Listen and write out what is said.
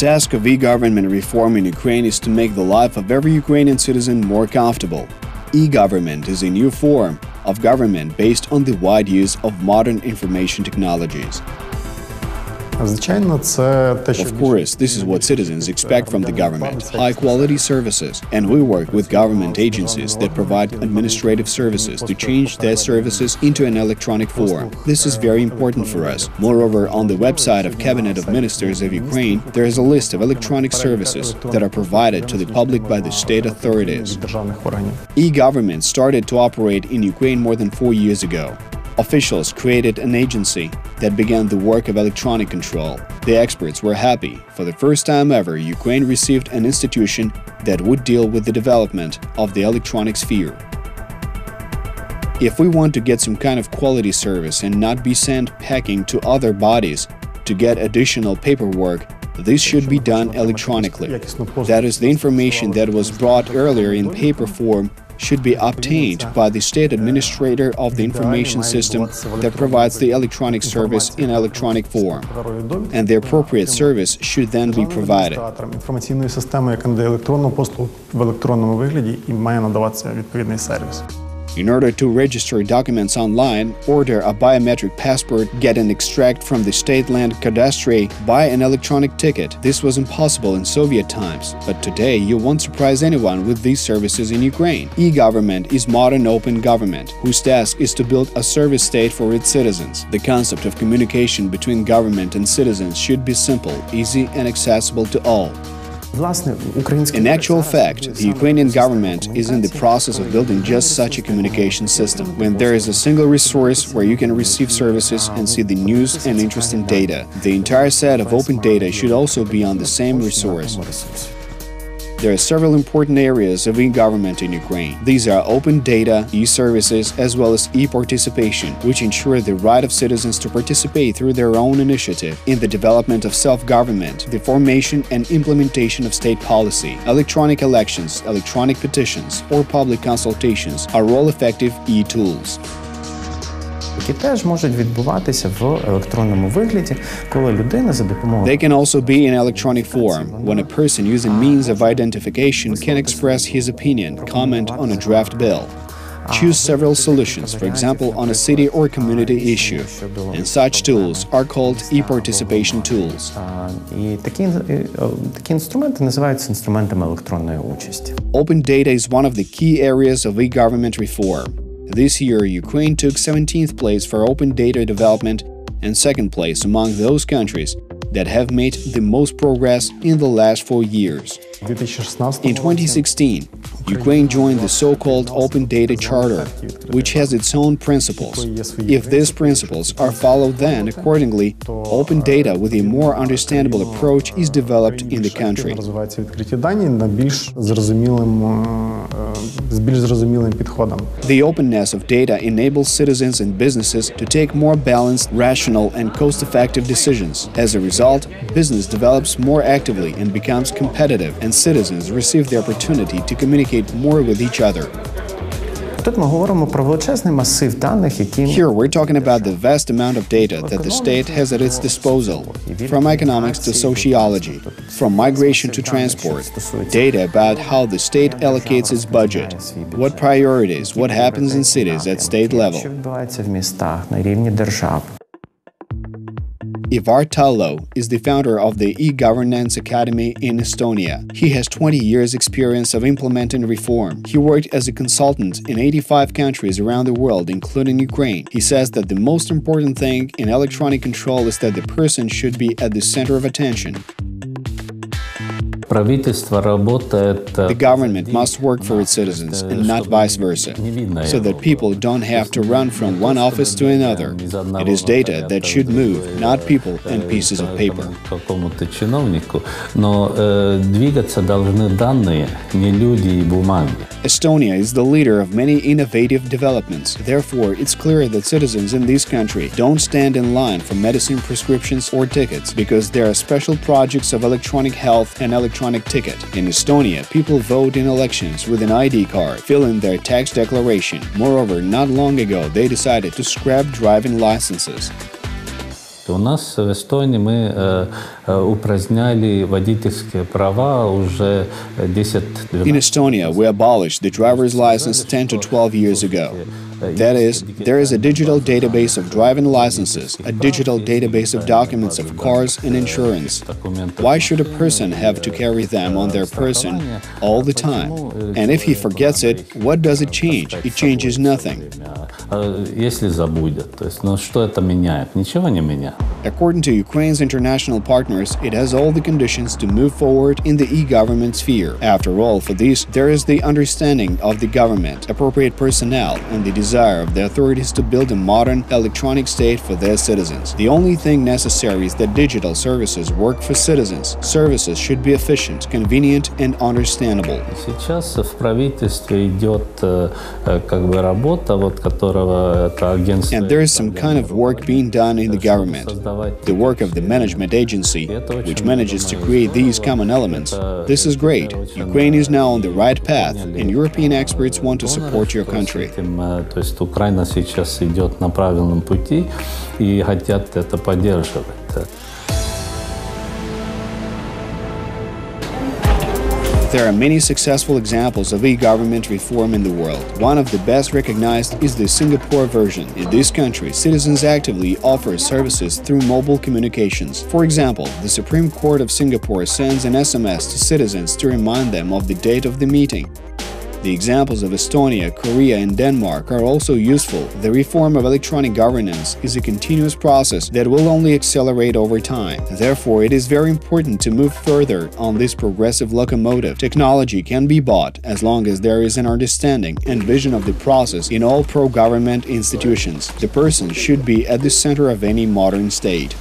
task of e-government reform in Ukraine is to make the life of every Ukrainian citizen more comfortable. E-government is a new form of government based on the wide use of modern information technologies. Of course, this is what citizens expect from the government – high-quality services, and we work with government agencies that provide administrative services to change their services into an electronic form. This is very important for us. Moreover, on the website of Cabinet of Ministers of Ukraine, there is a list of electronic services that are provided to the public by the state authorities. E-government started to operate in Ukraine more than 4 years ago. Officials created an agency that began the work of electronic control. The experts were happy. For the first time ever, Ukraine received an institution that would deal with the development of the electronic sphere. If we want to get some kind of quality service and not be sent packing to other bodies to get additional paperwork, this should be done electronically. That is, the information that was brought earlier in paper form should be obtained by the state administrator of the information system that provides the electronic service in electronic form, and the appropriate service should then be provided. In order to register documents online, order a biometric passport, get an extract from the state land cadastre, buy an electronic ticket. This was impossible in Soviet times, but today you won't surprise anyone with these services in Ukraine. E-government is modern open government, whose task is to build a service state for its citizens. The concept of communication between government and citizens should be simple, easy and accessible to all. In actual fact, the Ukrainian government is in the process of building just such a communication system, when there is a single resource where you can receive services and see the news and interesting data. The entire set of open data should also be on the same resource. There are several important areas of e-government in Ukraine. These are open data, e-services, as well as e-participation, which ensure the right of citizens to participate through their own initiative in the development of self-government, the formation and implementation of state policy. Electronic elections, electronic petitions, or public consultations are all effective e-tools. Які теж можуть відбуватися в електронному вигляді, коли людина за допомогою... They can also be in electronic form, when a person using means of identification can express his opinion, comment on a draft bill, choose several solutions, for example, on a city or community issue, and such tools are called e-participation tools. І такі інструменти називаються інструментами електронної участі. Open data is one of the key areas of e-government reform. This year, Ukraine took 17th place for open data development and second place among those countries that have made the most progress in the last 4 years. In 2016, Ukraine joined the so-called Open Data Charter, which has its own principles. If these principles are followed, then, accordingly, open data with a more understandable approach is developed in the country. The openness of data enables citizens and businesses to take more balanced, rational, and cost-effective decisions. As a result, business develops more actively and becomes competitive, and citizens receive the opportunity to communicate more with each other. Тут ми говоримо про величезний масив даних, які... Here we're talking about the vast amount of data that the state has at its disposal, from economics to sociology, from migration to transport, data about how the state allocates its budget, what priorities, what happens in cities at state level. Що відбувається в містах на рівні держав. Ivar Tallo is the founder of the e-Governance Academy in Estonia. He has 20 years' experience of implementing reform. He worked as a consultant in 85 countries around the world, including Ukraine. He says that the most important thing in electronic control is that the person should be at the center of attention. The government must work for its citizens and not vice versa, so that people don't have to run from one office to another. It is data that should move, not people and pieces of paper. Estonia is the leader of many innovative developments. Therefore, it's clear that citizens in this country don't stand in line for medicine prescriptions or tickets, because there are special projects of electronic health and electronic ticket. In Estonia, people vote in elections with an ID card, fill in their tax declaration. Moreover, not long ago, they decided to scrap driving licenses. У нас в Эстонии мы упраздняли водительские права уже 10-12. In Estonia, we abolished the driver's license 10 to 12 years ago. That is, there is a digital database of driving licenses, a digital database of documents of cars and insurance. Why should a person have to carry them on their person all the time? And if he forgets it, what does it change? It changes nothing. Если забудет, то есть, ну что это меняет? Ничего не меняет. According to Ukraine's international partners, it has all the conditions to move forward in the e-government sphere. After all, for this, there is the understanding of the government, appropriate personnel, and the desire of the authorities to build a modern electronic state for their citizens. The only thing necessary is that digital services work for citizens. Services should be efficient, convenient, and understandable. Сейчас в правительстве идет как бы работа, вот которого это агентство. And there is some kind of work being done in the government. The work of the management agency, which manages to create these common elements. This is great. Ukraine is now on the right path, and European experts want to support your country. То есть Украина сейчас идет на правильном пути и хотят это поддерживать. There are many successful examples of e-government reform in the world. One of the best recognized is the Singapore version. In this country, citizens actively offer services through mobile communications. For example, the Supreme Court of Singapore sends an SMS to citizens to remind them of the date of the meeting. The examples of Estonia, Korea, and Denmark are also useful. The reform of electronic governance is a continuous process that will only accelerate over time. Therefore, it is very important to move further on this progressive locomotive. Technology can be bought as long as there is an understanding and vision of the process in all pro-government institutions. The person should be at the center of any modern state.